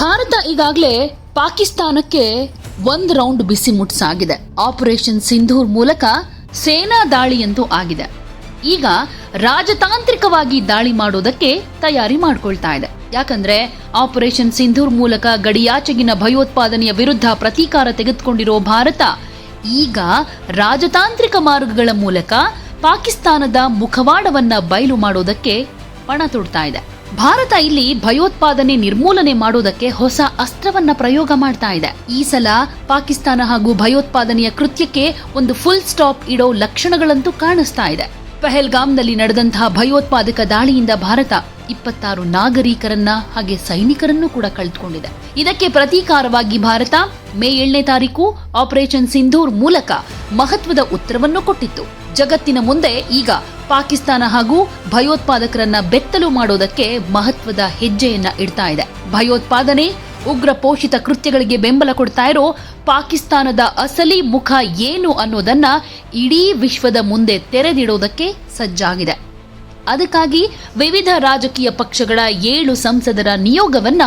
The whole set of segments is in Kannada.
ಭಾರತ ಈಗಾಗಲೇ ಪಾಕಿಸ್ತಾನಕ್ಕೆ ಒಂದು ರೌಂಡ್ ಬಿಸಿ ಮುಟ್ಸಾಗಿದೆ. ಆಪರೇಷನ್ ಸಿಂಧೂರ್ ಮೂಲಕ ಸೇನಾ ದಾಳಿಯಂತೂ ಆಗಿದೆ. ಈಗ ರಾಜತಾಂತ್ರಿಕವಾಗಿ ದಾಳಿ ಮಾಡೋದಕ್ಕೆ ತಯಾರಿ ಮಾಡ್ಕೊಳ್ತಾ ಇದೆ. ಯಾಕಂದ್ರೆ ಆಪರೇಷನ್ ಸಿಂಧೂರ್ ಮೂಲಕ ಗಡಿಯಾಚೆಗಿನ ಭಯೋತ್ಪಾದನೆಯ ವಿರುದ್ಧ ಪ್ರತೀಕಾರ ತೆಗೆದುಕೊಂಡಿರೋ ಭಾರತ ಈಗ ರಾಜತಾಂತ್ರಿಕ ಮಾರ್ಗಗಳ ಮೂಲಕ ಪಾಕಿಸ್ತಾನದ ಮುಖವಾಡವನ್ನ ಬಯಲು ಮಾಡೋದಕ್ಕೆ ಪಣ ತೊಡ್ತಾ ಇದೆ. ಭಾರತ ಇಲ್ಲಿ ಭಯೋತ್ಪಾದನೆ ನಿರ್ಮೂಲನೆ ಮಾಡೋದಕ್ಕೆ ಹೊಸ ಅಸ್ತ್ರವನ್ನ ಪ್ರಯೋಗ ಮಾಡ್ತಾ ಇದೆ. ಈ ಸಲ ಪಾಕಿಸ್ತಾನ ಹಾಗೂ ಭಯೋತ್ಪಾದನೆಯ ಕೃತ್ಯಕ್ಕೆ ಒಂದು ಫುಲ್ ಸ್ಟಾಪ್ ಇಡೋ ಲಕ್ಷಣಗಳಂತೂ ಕಾಣಿಸ್ತಾ ಇದೆ. ಪಹಲ್ಗಾಮ್ನಲ್ಲಿ ನಡೆದಂತಹ ಭಯೋತ್ಪಾದಕ ದಾಳಿಯಿಂದ ಭಾರತ 26 ನಾಗರಿಕರನ್ನ ಹಾಗೆ ಸೈನಿಕರನ್ನು ಕೂಡ ಕಳೆದುಕೊಂಡಿದೆ. ಇದಕ್ಕೆ ಪ್ರತೀಕಾರವಾಗಿ ಭಾರತ ಮೇ 7ನೇ ತಾರೀಕು ಆಪರೇಷನ್ ಸಿಂಧೂರ್ ಮೂಲಕ ಮಹತ್ವದ ಉತ್ತರವನ್ನು ಕೊಟ್ಟಿತ್ತು. ಜಗತ್ತಿನ ಮುಂದೆ ಈಗ ಪಾಕಿಸ್ತಾನ ಹಾಗೂ ಭಯೋತ್ಪಾದಕರನ್ನ ಬೆತ್ತಲು ಮಾಡೋದಕ್ಕೆ ಮಹತ್ವದ ಹೆಜ್ಜೆಯನ್ನ ಇಡ್ತಾ ಇದೆ. ಭಯೋತ್ಪಾದನೆ, ಉಗ್ರ ಪೋಷಿತ ಕೃತ್ಯಗಳಿಗೆ ಬೆಂಬಲ ಕೊಡ್ತಾ ಇರೋ ಪಾಕಿಸ್ತಾನದ ಅಸಲಿ ಮುಖ ಏನು ಅನ್ನೋದನ್ನ ಇಡೀ ವಿಶ್ವದ ಮುಂದೆ ತೆರೆದಿಡೋದಕ್ಕೆ ಸಜ್ಜಾಗಿದೆ. ಅದಕ್ಕಾಗಿ ವಿವಿಧ ರಾಜಕೀಯ ಪಕ್ಷಗಳ 7 ಸಂಸದರ ನಿಯೋಗವನ್ನ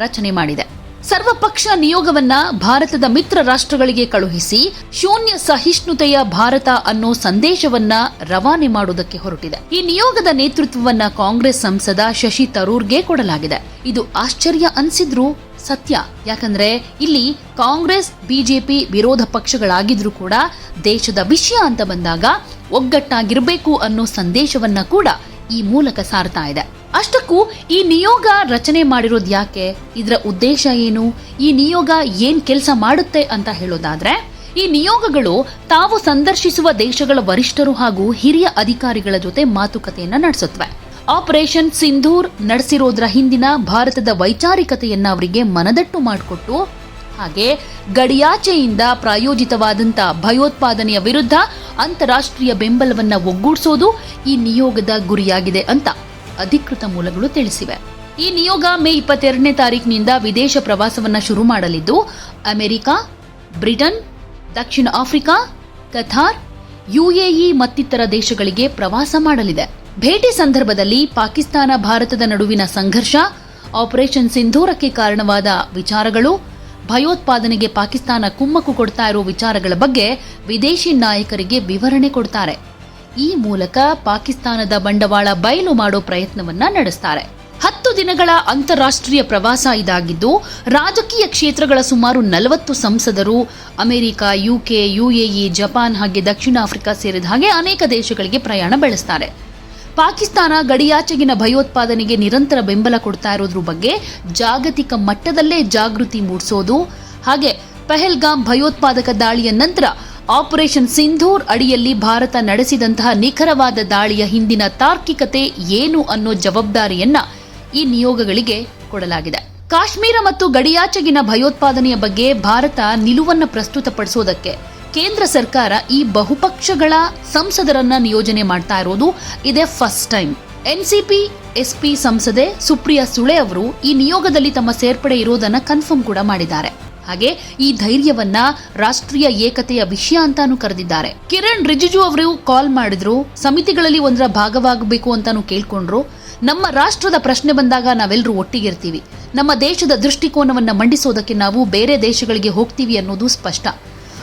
ರಚನೆ ಮಾಡಿದೆ. ಸರ್ವಪಕ್ಷ ನಿಯೋಗವನ್ನ ಭಾರತದ ಮಿತ್ರ ರಾಷ್ಟ್ರಗಳಿಗೆ ಕಳುಹಿಸಿ ಶೂನ್ಯ ಸಹಿಷ್ಣುತೆಯ ಭಾರತ ಅನ್ನೋ ಸಂದೇಶವನ್ನ ರವಾನೆ ಮಾಡುವುದಕ್ಕೆ ಹೊರಟಿದೆ. ಈ ನಿಯೋಗದ ನೇತೃತ್ವವನ್ನ ಕಾಂಗ್ರೆಸ್ ಸಂಸದ ಶಶಿ ತರೂರ್ಗೆ ಕೊಡಲಾಗಿದೆ. ಇದು ಆಶ್ಚರ್ಯ ಅನ್ಸಿದ್ರು ಸತ್ಯ. ಯಾಕಂದ್ರೆ ಇಲ್ಲಿ ಕಾಂಗ್ರೆಸ್ ಬಿಜೆಪಿ ವಿರೋಧ ಪಕ್ಷಗಳಾಗಿದ್ರು ಕೂಡ ದೇಶದ ವಿಷಯ ಅಂತ ಬಂದಾಗ ಒಗ್ಗಟ್ಟಾಗಿರಬೇಕು ಅನ್ನೋ ಸಂದೇಶವನ್ನ ಕೂಡ ಈ ಮೂಲಕ ಸಾರ್ತಾ ಇದೆ. ಅಷ್ಟಕ್ಕೂ ಈ ನಿಯೋಗ ರಚನೆ ಮಾಡಿರೋದು ಯಾಕೆ, ಇದರ ಉದ್ದೇಶ ಏನು, ಈ ನಿಯೋಗ ಏನ್ ಕೆಲಸ ಮಾಡುತ್ತೆ ಅಂತ ಹೇಳೋದಾದ್ರೆ, ಈ ನಿಯೋಗಗಳು ತಾವು ಸಂದರ್ಶಿಸುವ ದೇಶಗಳ ವರಿಷ್ಠರು ಹಾಗೂ ಹಿರಿಯ ಅಧಿಕಾರಿಗಳ ಜೊತೆ ಮಾತುಕತೆಯನ್ನ ನಡೆಸುತ್ತವೆ. ಆಪರೇಷನ್ ಸಿಂಧೂರ್ ನಡೆಸಿರೋದ್ರ ಹಿಂದಿನ ಭಾರತದ ವೈಚಾರಿಕತೆಯನ್ನ ಅವರಿಗೆ ಮನದಟ್ಟು ಮಾಡಿಕೊಟ್ಟು ಹಾಗೆ ಗಡಿಯಾಚೆಯಿಂದ ಪ್ರಾಯೋಜಿತವಾದಂತ ಭಯೋತ್ಪಾದನೆಯ ವಿರುದ್ಧ ಅಂತಾರಾಷ್ಟ್ರೀಯ ಬೆಂಬಲವನ್ನ ಒಗ್ಗೂಡಿಸೋದು ಈ ನಿಯೋಗದ ಗುರಿಯಾಗಿದೆ ಅಂತ ಅಧಿಕೃತ ಮೂಲಗಳು ತಿಳಿಸಿವೆ. ಈ ನಿಯೋಗ ಮೇ 22ನೇ ತಾರೀಕಿನಿಂದ ವಿದೇಶ ಪ್ರವಾಸವನ್ನ ಶುರು ಮಾಡಲಿದ್ದು ಅಮೆರಿಕ, ಬ್ರಿಟನ್, ದಕ್ಷಿಣ ಆಫ್ರಿಕಾ, ಕತಾರ್, ಯುಎಇ ಮತ್ತಿತರ ದೇಶಗಳಿಗೆ ಪ್ರವಾಸ ಮಾಡಲಿದೆ. ಭೇಟಿ ಸಂದರ್ಭದಲ್ಲಿ ಪಾಕಿಸ್ತಾನ ಭಾರತದ ನಡುವಿನ ಸಂಘರ್ಷ, ಆಪರೇಷನ್ ಸಿಂಧೂರಕ್ಕೆ ಕಾರಣವಾದ ವಿಚಾರಗಳು, ಭಯೋತ್ಪಾದನೆಗೆ ಪಾಕಿಸ್ತಾನ ಕುಮ್ಮಕ್ಕು ಕೊಡ್ತಾ ಇರೋ ವಿಚಾರಗಳ ಬಗ್ಗೆ ವಿದೇಶಿ ನಾಯಕರಿಗೆ ವಿವರಣೆ ಕೊಡ್ತಾರೆ. ಈ ಮೂಲಕ ಪಾಕಿಸ್ತಾನದ ಬಂಡವಾಳ ಬಯಲು ಮಾಡೋ ಪ್ರಯತ್ನವನ್ನ ನಡೆಸ್ತಾರೆ. 10 ದಿನಗಳ ಅಂತಾರಾಷ್ಟ್ರೀಯ ಪ್ರವಾಸ ಇದಾಗಿದ್ದು ರಾಜಕೀಯ ಕ್ಷೇತ್ರಗಳ ಸುಮಾರು 40 ಸಂಸದರು ಅಮೆರಿಕ, ಯುಕೆ, ಯುಎಇ, ಜಪಾನ್ ಹಾಗೆ ದಕ್ಷಿಣ ಆಫ್ರಿಕಾ ಸೇರಿದ ಹಾಗೆ ಅನೇಕ ದೇಶಗಳಿಗೆ ಪ್ರಯಾಣ ಬೆಳೆಸ್ತಾರೆ. ಪಾಕಿಸ್ತಾನ ಗಡಿಯಾಚೆಗಿನ ಭಯೋತ್ಪಾದನೆಗೆ ನಿರಂತರ ಬೆಂಬಲ ಕೊಡ್ತಾ ಇರೋದ್ರ ಬಗ್ಗೆ ಜಾಗತಿಕ ಮಟ್ಟದಲ್ಲೇ ಜಾಗೃತಿ ಮೂಡಿಸೋದು ಹಾಗೆ ಪಹಲ್ಗಾಮ್ ಭಯೋತ್ಪಾದಕ ದಾಳಿಯ ನಂತರ ಆಪರೇಷನ್ ಸಿಂಧೂರ್ ಅಡಿಯಲ್ಲಿ ಭಾರತ ನಡೆಸಿದಂತಹ ನಿಖರವಾದ ದಾಳಿಯ ಹಿಂದಿನ ತಾರ್ಕಿಕತೆ ಏನು ಅನ್ನೋ ಜವಾಬ್ದಾರಿಯನ್ನ ಈ ನಿಯೋಗಗಳಿಗೆ ಕೊಡಲಾಗಿದೆ. ಕಾಶ್ಮೀರ ಮತ್ತು ಗಡಿಯಾಚೆಗಿನ ಭಯೋತ್ಪಾದನೆಯ ಬಗ್ಗೆ ಭಾರತ ನಿಲುವನ್ನು ಪ್ರಸ್ತುತಪಡಿಸೋದಕ್ಕೆ ಕೇಂದ್ರ ಸರ್ಕಾರ ಈ ಬಹುಪಕ್ಷಗಳ ಸಂಸದರನ್ನ ನಿಯೋಜನೆ ಮಾಡ್ತಾ ಇರೋದು ಇದೇ ಫಸ್ಟ್ ಟೈಮ್. ಎನ್ಸಿಪಿ ಎಸ್ಪಿ ಸಂಸದೆ ಸುಪ್ರಿಯಾ ಸುಳೆ ಅವರು ಈ ನಿಯೋಗದಲ್ಲಿ ತಮ್ಮ ಸೇರ್ಪಡೆ ಇರೋದನ್ನ ಕನ್ಫರ್ಮ್ ಕೂಡ ಮಾಡಿದ್ದಾರೆ. ಹಾಗೆ ಈ ಧೈರ್ಯವನ್ನ ರಾಷ್ಟ್ರೀಯ ಏಕತೆಯ ವಿಷಯ ಅಂತಾನು ಕರೆದಿದ್ದಾರೆ. ಕಿರಣ್ ರಿಜಿಜು ಅವರು ಕಾಲ್ ಮಾಡಿದ್ರು, ಸಮಿತಿಗಳಲ್ಲಿ ಒಂದರ ಭಾಗವಾಗಬೇಕು ಅಂತಾನು ಕೇಳ್ಕೊಂಡ್ರು. ನಮ್ಮ ರಾಷ್ಟ್ರದ ಪ್ರಶ್ನೆ ಬಂದಾಗ ನಾವೆಲ್ಲರೂ ಒಟ್ಟಿಗಿರ್ತೀವಿ, ನಮ್ಮ ದೇಶದ ದೃಷ್ಟಿಕೋನವನ್ನ ಮಂಡಿಸೋದಕ್ಕೆ ನಾವು ಬೇರೆ ದೇಶಗಳಿಗೆ ಹೋಗ್ತೀವಿ ಅನ್ನೋದು ಸ್ಪಷ್ಟ.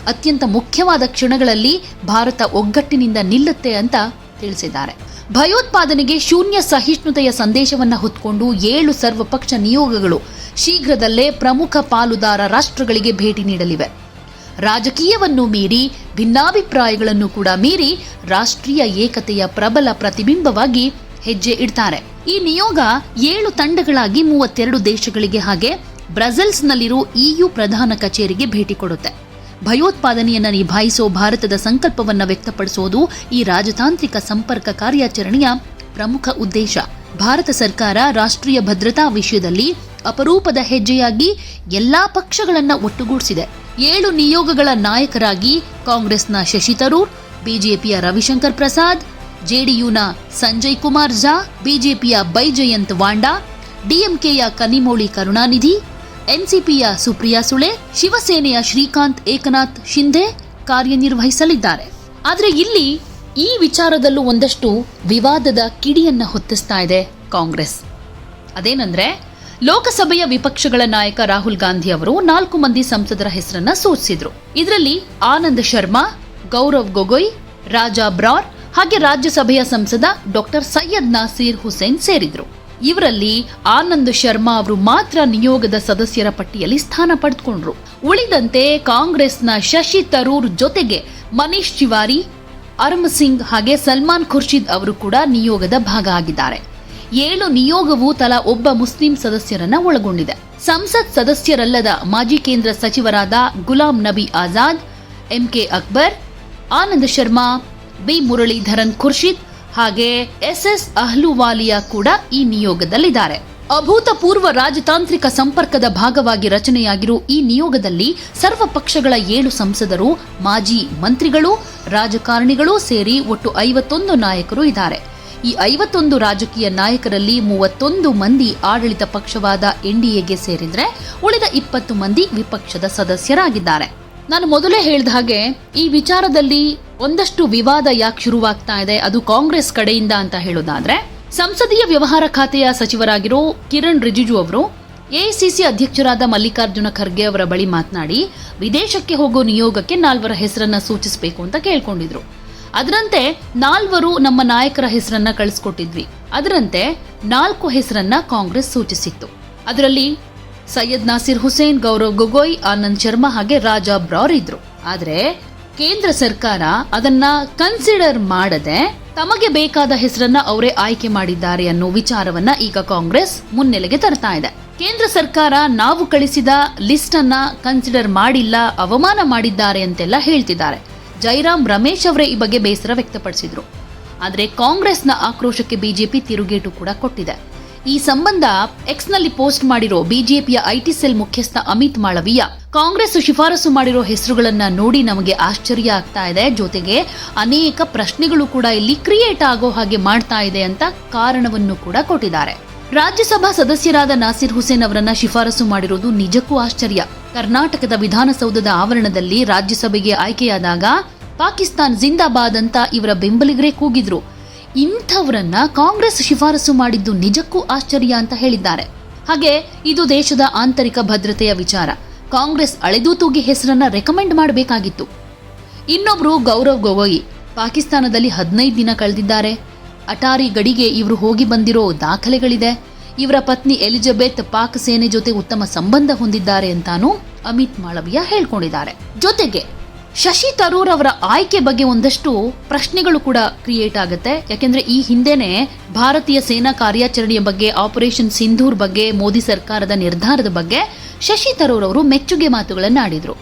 ಅತ್ಯಂತ ಮುಖ್ಯವಾದ ಕ್ಷಣಗಳಲ್ಲಿ ಭಾರತ ಒಗ್ಗಟ್ಟಿನಿಂದ ನಿಲ್ಲುತ್ತೆ ಅಂತ ತಿಳಿಸಿದ್ದಾರೆ. ಭಯೋತ್ಪಾದನೆಗೆ ಶೂನ್ಯ ಸಹಿಷ್ಣುತೆಯ ಸಂದೇಶವನ್ನ ಹೊತ್ಕೊಂಡು 7 ಸರ್ವಪಕ್ಷ ನಿಯೋಗಗಳು ಶೀಘ್ರದಲ್ಲೇ ಪ್ರಮುಖ ಪಾಲುದಾರ ರಾಷ್ಟ್ರಗಳಿಗೆ ಭೇಟಿ ನೀಡಲಿವೆ. ರಾಜಕೀಯವನ್ನು ಮೀರಿ ಭಿನ್ನಾಭಿಪ್ರಾಯಗಳನ್ನು ಕೂಡ ಮೀರಿ ರಾಷ್ಟ್ರೀಯ ಏಕತೆಯ ಪ್ರಬಲ ಪ್ರತಿಬಿಂಬವಾಗಿ ಹೆಜ್ಜೆ ಇಡ್ತಾರೆ. ಈ ನಿಯೋಗ 7 ತಂಡಗಳಾಗಿ 32 ದೇಶಗಳಿಗೆ ಹಾಗೆ ಬ್ರಸೆಲ್ಸ್ನಲ್ಲಿರೋ EU ಪ್ರಧಾನ ಕಚೇರಿಗೆ ಭೇಟಿ ಕೊಡುತ್ತೆ. ಭಯೋತ್ಪಾದನೆಯನ್ನ ನಿಭಾಯಿಸೋ ಭಾರತದ ಸಂಕಲ್ಪವನ್ನ ವ್ಯಕ್ತಪಡಿಸೋದು ಈ ರಾಜತಾಂತ್ರಿಕ ಸಂಪರ್ಕ ಕಾರ್ಯಾಚರಣೆಯ ಪ್ರಮುಖ ಉದ್ದೇಶ. ಭಾರತ ಸರ್ಕಾರ ರಾಷ್ಟ್ರೀಯ ಭದ್ರತಾ ವಿಷಯದಲ್ಲಿ ಅಪರೂಪದ ಹೆಜ್ಜೆಯಾಗಿ ಎಲ್ಲಾ ಪಕ್ಷಗಳನ್ನ ಒಟ್ಟುಗೂಡಿಸಿದೆ. 7 ನಿಯೋಗಗಳ ನಾಯಕರಾಗಿ ಕಾಂಗ್ರೆಸ್ನ ಶಶಿ ತರೂರ್, ಬಿಜೆಪಿಯ ರವಿಶಂಕರ್ ಪ್ರಸಾದ್, ಜೆಡಿಯುನ ಸಂಜಯ್ ಕುಮಾರ್ ಝಾ, ಬಿಜೆಪಿಯ ಬೈಜಯಂತ್ ವಾಂಡಾ, ಡಿಎಂಕೆಯ ಕನಿಮೋಳಿ ಕರುಣಾನಿಧಿ, ಎನ್ಸಿಪಿಯ ಸುಪ್ರಿಯಾ ಸುಳೆ, ಶಿವಸೇನೆಯ ಶ್ರೀಕಾಂತ್ ಏಕನಾಥ್ ಶಿಂಧೆ ಕಾರ್ಯನಿರ್ವಹಿಸಲಿದ್ದಾರೆ. ಆದರೆ ಇಲ್ಲಿ ಈ ವಿಚಾರದಲ್ಲೂ ಒಂದಷ್ಟು ವಿವಾದದ ಕಿಡಿಯನ್ನ ಹೊತ್ತಿಸ್ತಾ ಇದೆ ಕಾಂಗ್ರೆಸ್. ಅದೇನಂದ್ರೆ, ಲೋಕಸಭೆಯ ವಿಪಕ್ಷಗಳ ನಾಯಕ ರಾಹುಲ್ ಗಾಂಧಿ ಅವರು 4 ಮಂದಿ ಸಂಸದರ ಹೆಸರನ್ನ ಸೂಚಿಸಿದ್ರು. ಇದರಲ್ಲಿ ಆನಂದ್ ಶರ್ಮಾ, ಗೌರವ್ ಗೊಗೊಯ್, ರಾಜಾ ಬ್ರಾರ್ ಹಾಗೆ ರಾಜ್ಯಸಭೆಯ ಸಂಸದ ಡಾಕ್ಟರ್ ಸೈಯದ್ ನಾಸೀರ್ ಹುಸೇನ್ ಸೇರಿದ್ರು. ಇವರಲ್ಲಿ ಆನಂದ್ ಶರ್ಮಾ ಅವರು ಮಾತ್ರ ನಿಯೋಗದ ಸದಸ್ಯರ ಪಟ್ಟಿಯಲ್ಲಿ ಸ್ಥಾನ ಪಡೆದುಕೊಂಡ್ರು. ಉಳಿದಂತೆ ಕಾಂಗ್ರೆಸ್ನ ಶಶಿ ತರೂರ್ ಜೊತೆಗೆ ಮನೀಶ್ ತಿವಾರಿ, ಅರ್ಮ್ ಸಿಂಗ್ ಹಾಗೆ ಸಲ್ಮಾನ್ ಖುರ್ಷಿದ್ ಅವರು ಕೂಡ ನಿಯೋಗದ ಭಾಗ ಆಗಿದ್ದಾರೆ. 7 ನಿಯೋಗವು ತಲಾ ಒಬ್ಬ ಮುಸ್ಲಿಂ ಸದಸ್ಯರನ್ನ ಒಳಗೊಂಡಿದೆ. ಸಂಸತ್ ಸದಸ್ಯರಲ್ಲದ ಮಾಜಿ ಕೇಂದ್ರ ಸಚಿವರಾದ ಗುಲಾಂ ನಬಿ ಆಜಾದ್, ಎಂಕೆ ಅಕ್ಬರ್, ಆನಂದ್ ಶರ್ಮಾ, ಬಿ ಮುರಳೀಧರನ್ ಖುರ್ಷಿದ್ ಹಾಗೆ ಎಸ್ ಅಹ್ಲುವಾಲಿಯಾ ಕೂಡ ಈ ನಿಯೋಗದಲ್ಲಿದ್ದಾರೆ. ಅಭೂತಪೂರ್ವ ರಾಜತಾಂತ್ರಿಕ ಸಂಪರ್ಕದ ಭಾಗವಾಗಿ ರಚನೆಯಾಗಿರುವ ಈ ನಿಯೋಗದಲ್ಲಿ ಸರ್ವ ಪಕ್ಷಗಳ 7 ಸಂಸದರು, ಮಾಜಿ ಮಂತ್ರಿಗಳು, ರಾಜಕಾರಣಿಗಳು ಸೇರಿ ಒಟ್ಟು 51 ನಾಯಕರು ಇದ್ದಾರೆ. ಈ 51 ರಾಜಕೀಯ ನಾಯಕರಲ್ಲಿ 31 ಮಂದಿ ಆಡಳಿತ ಪಕ್ಷವಾದ ಎನ್ಡಿಎಗೆ ಸೇರಿದ್ರೆ ಉಳಿದ 20 ಮಂದಿ ವಿಪಕ್ಷದ ಸದಸ್ಯರಾಗಿದ್ದಾರೆ. ನಾನು ಮೊದಲೇ ಹೇಳಿದ ಹಾಗೆ ಈ ವಿಚಾರದಲ್ಲಿ ಒಂದಷ್ಟು ವಿವಾದ ಯಾಕೆ ಶುರುವಾಗ್ತಾ ಇದೆ, ಅದು ಕಾಂಗ್ರೆಸ್ ಕಡೆಯಿಂದ ಅಂತ ಹೇಳೋದಾದ್ರೆ, ಸಂಸದೀಯ ವ್ಯವಹಾರ ಖಾತೆಯ ಸಚಿವರಾಗಿರೋ ಕಿರಣ್ ರಿಜಿಜು ಅವರು ಎಐಸಿಸಿ ಅಧ್ಯಕ್ಷರಾದ ಮಲ್ಲಿಕಾರ್ಜುನ ಖರ್ಗೆ ಅವರ ಬಳಿ ಮಾತನಾಡಿ ವಿದೇಶಕ್ಕೆ ಹೋಗೋ ನಿಯೋಗಕ್ಕೆ 4 ಹೆಸರನ್ನ ಸೂಚಿಸಬೇಕು ಅಂತ ಕೇಳ್ಕೊಂಡಿದ್ರು. ಅದರಂತೆ 4 ನಮ್ಮ ನಾಯಕರ ಹೆಸರನ್ನ ಕಳಿಸ್ಕೊಟ್ಟಿದ್ವಿ. ಅದರಂತೆ 4 ಹೆಸರನ್ನ ಕಾಂಗ್ರೆಸ್ ಸೂಚಿಸಿತ್ತು. ಅದರಲ್ಲಿ ಸೈಯದ್ ನಾಸೀರ್ ಹುಸೇನ್, ಗೌರವ್ ಗೊಗೊಯ್, ಆನಂದ್ ಶರ್ಮಾ ಹಾಗೆ ರಾಜಾ ಬ್ರಾರ್ ಇದ್ರು. ಆದ್ರೆ ಕೇಂದ್ರ ಸರ್ಕಾರ ಅದನ್ನ ಕನ್ಸಿಡರ್ ಮಾಡದೆ ತಮಗೆ ಬೇಕಾದ ಹೆಸರನ್ನ ಅವರೇ ಆಯ್ಕೆ ಮಾಡಿದ್ದಾರೆ ಅನ್ನೋ ವಿಚಾರವನ್ನ ಈಗ ಕಾಂಗ್ರೆಸ್ ಮುನ್ನೆಲೆಗೆ ತರ್ತಾ ಇದೆ. ಕೇಂದ್ರ ಸರ್ಕಾರ ನಾವು ಕಳಿಸಿದ ಲಿಸ್ಟ್ ಅನ್ನ ಕನ್ಸಿಡರ್ ಮಾಡಿಲ್ಲ, ಅವಮಾನ ಮಾಡಿದ್ದಾರೆ ಅಂತೆಲ್ಲ ಹೇಳ್ತಿದ್ದಾರೆ. ಜೈರಾಮ್ ರಮೇಶ್ ಅವರೇ ಈ ಬಗ್ಗೆ ಬೇಸರ ವ್ಯಕ್ತಪಡಿಸಿದ್ರು. ಆದ್ರೆ ಕಾಂಗ್ರೆಸ್ನ ಆಕ್ರೋಶಕ್ಕೆ ಬಿಜೆಪಿ ತಿರುಗೇಟು ಕೂಡ ಕೊಟ್ಟಿದೆ. ಈ ಸಂಬಂಧ ಎಕ್ಸ್ನಲ್ಲಿ ಪೋಸ್ಟ್ ಮಾಡಿರೋ ಬಿಜೆಪಿಯ ಐಟಿ ಸೆಲ್ ಮುಖ್ಯಸ್ಥ ಅಮಿತ್ ಮಾಳವಿಯಾ, ಕಾಂಗ್ರೆಸ್ ಶಿಫಾರಸು ಮಾಡಿರೋ ಹೆಸರುಗಳನ್ನ ನೋಡಿ ನಮಗೆ ಆಶ್ಚರ್ಯ ಆಗ್ತಾ ಇದೆ, ಜೊತೆಗೆ ಅನೇಕ ಪ್ರಶ್ನೆಗಳು ಕೂಡ ಇಲ್ಲಿ ಕ್ರಿಯೇಟ್ ಆಗೋ ಹಾಗೆ ಮಾಡ್ತಾ ಇದೆ ಅಂತ ಕಾರಣವನ್ನು ಕೂಡ ಕೊಟ್ಟಿದ್ದಾರೆ. ರಾಜ್ಯಸಭಾ ಸದಸ್ಯರಾದ ನಾಸೀರ್ ಹುಸೇನ್ ಅವರನ್ನ ಶಿಫಾರಸು ಮಾಡಿರೋದು ನಿಜಕ್ಕೂ ಆಶ್ಚರ್ಯ. ಕರ್ನಾಟಕದ ವಿಧಾನಸೌಧದ ಆವರಣದಲ್ಲಿ ರಾಜ್ಯಸಭೆಗೆ ಆಯ್ಕೆಯಾದಾಗ ಪಾಕಿಸ್ತಾನ್ ಜಿಂದಾಬಾದ್ ಅಂತ ಇವರ ಬೆಂಬಲಿಗರೇ ಕೂಗಿದ್ರು. ಇಂಥವರನ್ನ ಕಾಂಗ್ರೆಸ್ ಶಿಫಾರಸು ಮಾಡಿದ್ದು ನಿಜಕ್ಕೂ ಆಶ್ಚರ್ಯ ಅಂತ ಹೇಳಿದ್ದಾರೆ. ಹಾಗೆ ಇದು ದೇಶದ ಆಂತರಿಕ ಭದ್ರತೆಯ ವಿಚಾರ. ಕಾಂಗ್ರೆಸ್ ಅಳೆದೂ ತೂಗಿ ಹೆಸರನ್ನ ರೆಕಮೆಂಡ್ ಮಾಡಬೇಕಾಗಿತ್ತು. ಇನ್ನೊಬ್ರು ಗೌರವ್ ಗೊಗೊಯ್ ಪಾಕಿಸ್ತಾನದಲ್ಲಿ 15 ದಿನ ಕಳೆದಿದ್ದಾರೆ. ಅಟಾರಿ ಗಡಿಗೆ ಇವರು ಹೋಗಿ ಬಂದಿರೋ ದಾಖಲೆಗಳಿದೆ. ಇವರ ಪತ್ನಿ ಎಲಿಜಬೆತ್ ಪಾಕ್ ಸೇನೆ ಜೊತೆ ಉತ್ತಮ ಸಂಬಂಧ ಹೊಂದಿದ್ದಾರೆ ಅಂತಾನೂ ಅಮಿತ್ ಮಾಳವಿಯಾ ಹೇಳ್ಕೊಂಡಿದ್ದಾರೆ. ಜೊತೆಗೆ ಶಶಿ ತರೂರ್ ಅವರ ಆಯ್ಕೆ ಬಗ್ಗೆ ಒಂದಷ್ಟು ಪ್ರಶ್ನೆಗಳು ಕೂಡ ಕ್ರಿಯೇಟ್ ಆಗುತ್ತೆ. ಯಾಕೆಂದ್ರೆ ಈ ಹಿಂದೆನೆ ಭಾರತೀಯ ಸೇನಾ ಕಾರ್ಯಾಚರಣೆಯ ಬಗ್ಗೆ, ಆಪರೇಷನ್ ಸಿಂಧೂರ್ ಬಗ್ಗೆ, ಮೋದಿ ಸರ್ಕಾರದ ನಿರ್ಧಾರದ ಬಗ್ಗೆ ಶಶಿ ತರೂರ್ ಅವರು ಮೆಚ್ಚುಗೆ ಮಾತುಗಳನ್ನ ಆಡಿದ್ರು.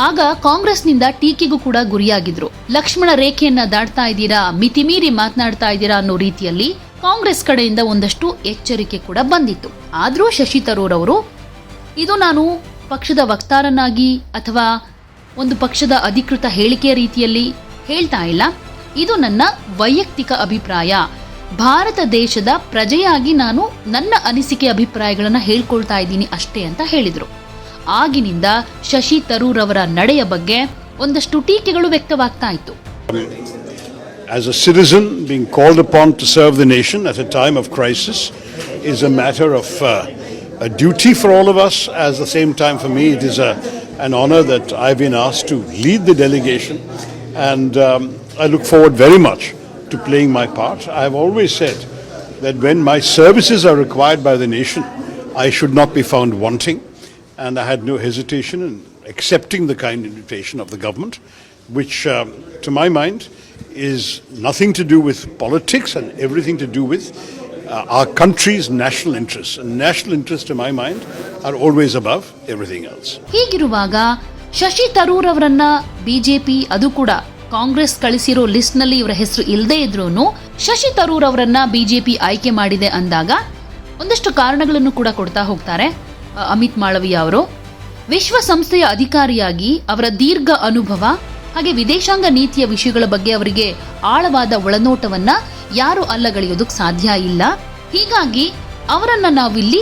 ಆಗ ಕಾಂಗ್ರೆಸ್ನಿಂದ ಟೀಕೆಗೂ ಕೂಡ ಗುರಿಯಾಗಿದ್ರು. ಲಕ್ಷ್ಮಣ ರೇಖೆಯನ್ನ ದಾಟ್ತಾ ಇದ್ದೀರಾ, ಮಿತಿಮೀರಿ ಮಾತನಾಡ್ತಾ ಇದ್ದೀರಾ ಅನ್ನೋ ರೀತಿಯಲ್ಲಿ ಕಾಂಗ್ರೆಸ್ ಕಡೆಯಿಂದ ಒಂದಷ್ಟು ಎಚ್ಚರಿಕೆ ಕೂಡ ಬಂದಿತ್ತು. ಆದ್ರೂ ಶಶಿ ತರೂರ್ ಅವರು ಇದು ನಾನು ಪಕ್ಷದ ವಕ್ತಾರನಾಗಿ ಅಥವಾ ಒಂದು ಪಕ್ಷದ ಅಧಿಕೃತ ಹೇಳಿಕೆಯ ರೀತಿಯಲ್ಲಿ ಹೇಳ್ತಾ ಇಲ್ಲ, ಇದು ನನ್ನ ವೈಯಕ್ತಿಕ ಅಭಿಪ್ರಾಯ, ಭಾರತ ದೇಶದ ಪ್ರಜೆಯಾಗಿ ನಾನು ನನ್ನ ಅನಿಸಿಕೆ ಅಭಿಪ್ರಾಯಗಳನ್ನ ಹೇಳ್ಕೊಳ್ತಾ ಇದ್ದೀನಿ ಅಷ್ಟೇ ಅಂತ ಹೇಳಿದ್ರು. ಆಗಿನಿಂದ ಶಶಿ ತರೂರ್ ಅವರ ನಡೆಯ ಬಗ್ಗೆ ಒಂದಷ್ಟು ಟೀಕೆಗಳು ವ್ಯಕ್ತವಾಗ್ತಾ ಇತ್ತು. As a citizen being called upon to serve the nation at a time of crisis is a matter of a duty for all of us. At the same time, for me, it is an honor that I've been asked to lead the delegation, and I look forward very much to playing my part. I've always said that when my services are required by the nation, I should not be found wanting, and I had no hesitation in accepting the kind invitation of the government, which to my mind is nothing to do with politics and everything to do with our country's national interests. And national interests, to my mind, are always above everything else. ಹೀಗಿರುವಾಗ ಶಶಿ ತರೂರ್ ಅವರನ್ನ ಬಿಜೆಪಿ, ಅದು ಕೂಡ ಕಾಂಗ್ರೆಸ್ ಕಳಿಸಿರೋ ಲಿಸ್ಟ್ ನಲ್ಲಿ ಇವರ ಹೆಸರು ಇಲ್ಲದೆ ಇದ್ರೂನು ಶಶಿ ತರೂರ್ ಅವರನ್ನ ಬಿಜೆಪಿ ಆಯ್ಕೆ ಮಾಡಿದೆ ಅಂದಾಗ ಒಂದಷ್ಟು ಕಾರಣಗಳನ್ನು ಕೂಡ ಕೊಡ್ತಾ ಹೋಗ್ತಾರೆ ಅಮಿತ್ ಮಾಳವಿಯಾ ಅವರು. ವಿಶ್ವಸಂಸ್ಥೆಯ ಅಧಿಕಾರಿಯಾಗಿ ಅವರ ದೀರ್ಘ ಅನುಭವ ಹಾಗೆ ವಿದೇಶಾಂಗ ನೀತಿಯ ವಿಷಯಗಳ ಬಗ್ಗೆ ಅವರಿಗೆ ಆಳವಾದ ಒಳನೋಟವನ್ನ ಯಾರು ಅಲ್ಲಗಳೆಯೋದಕ್ಕೆ ಸಾಧ್ಯ ಇಲ್ಲ. ಹೀಗಾಗಿ ಅವರನ್ನ ನಾವಿಲ್ಲಿ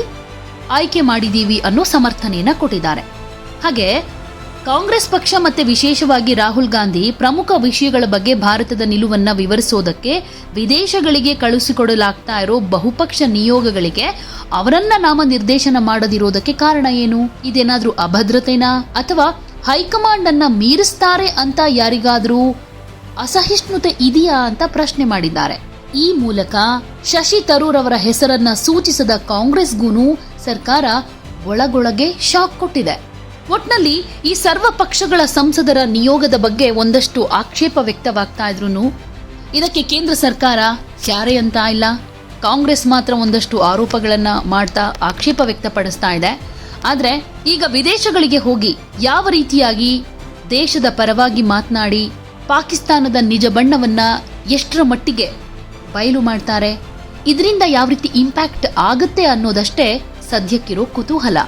ಆಯ್ಕೆ ಮಾಡಿದೀವಿ ಅನ್ನೋ ಸಮರ್ಥನೆಯನ್ನ ಕೊಟ್ಟಿದ್ದಾರೆ. ಹಾಗೆ ಕಾಂಗ್ರೆಸ್ ಪಕ್ಷ ಮತ್ತೆ ವಿಶೇಷವಾಗಿ ರಾಹುಲ್ ಗಾಂಧಿ ಪ್ರಮುಖ ವಿಷಯಗಳ ಬಗ್ಗೆ ಭಾರತದ ನಿಲುವನ್ನ ವಿವರಿಸೋದಕ್ಕೆ ವಿದೇಶಗಳಿಗೆ ಕಳುಹಿಸಿಕೊಡಲಾಗ್ತಾ ಇರೋ ಬಹುಪಕ್ಷ ನಿಯೋಗಗಳಿಗೆ ಅವರನ್ನ ನಾಮನಿರ್ದೇಶನ ಮಾಡದಿರೋದಕ್ಕೆ ಕಾರಣ ಏನು? ಇದೇನಾದ್ರೂ ಅಭದ್ರತೆನಾ ಅಥವಾ ಹೈಕಮಾಂಡ್ ಅನ್ನ ಮೀರಿಸ್ತಾರೆ ಅಂತ ಯಾರಿಗಾದ್ರೂ ಅಸಹಿಷ್ಣುತೆ ಇದೆಯಾ ಅಂತ ಪ್ರಶ್ನೆ ಮಾಡಿದ್ದಾರೆ. ಈ ಮೂಲಕ ಶಶಿ ತರೂರ್ ಅವರ ಹೆಸರನ್ನ ಸೂಚಿಸದ ಕಾಂಗ್ರೆಸ್ಗೂ ಸರ್ಕಾರ ಒಳಗೊಳಗೆ ಶಾಕ್ ಕೊಟ್ಟಿದೆ. ಒಟ್ನಲ್ಲಿ ಈ ಸರ್ವ ಪಕ್ಷಗಳ ಸಂಸದರ ನಿಯೋಗದ ಬಗ್ಗೆ ಒಂದಷ್ಟು ಆಕ್ಷೇಪ ವ್ಯಕ್ತವಾಗ್ತಾ ಇದ್ರು ಇದಕ್ಕೆ ಕೇಂದ್ರ ಸರ್ಕಾರ ಕ್ಯಾರೆ ಅಂತ ಇಲ್ಲ. ಕಾಂಗ್ರೆಸ್ ಮಾತ್ರ ಒಂದಷ್ಟು ಆರೋಪಗಳನ್ನ ಮಾಡ್ತಾ ಆಕ್ಷೇಪ ವ್ಯಕ್ತಪಡಿಸ್ತಾ ಇದೆ. ಆದ್ರೆ ಈಗ ವಿದೇಶಗಳಿಗೆ ಹೋಗಿ ಯಾವ ರೀತಿಯಾಗಿ ದೇಶದ ಪರವಾಗಿ ಮಾತನಾಡಿ ಪಾಕಿಸ್ತಾನದ ನಿಜ ಬಣ್ಣವನ್ನ ಎಷ್ಟರ ಮಟ್ಟಿಗೆ ಬಯಲು ಮಾಡ್ತಾರೆ, ಇದರಿಂದ ಯಾವ ರೀತಿ ಇಂಪ್ಯಾಕ್ಟ್ ಆಗುತ್ತೆ ಅನ್ನೋದಷ್ಟೇ ಸದ್ಯಕ್ಕಿರೋ ಕುತೂಹಲ.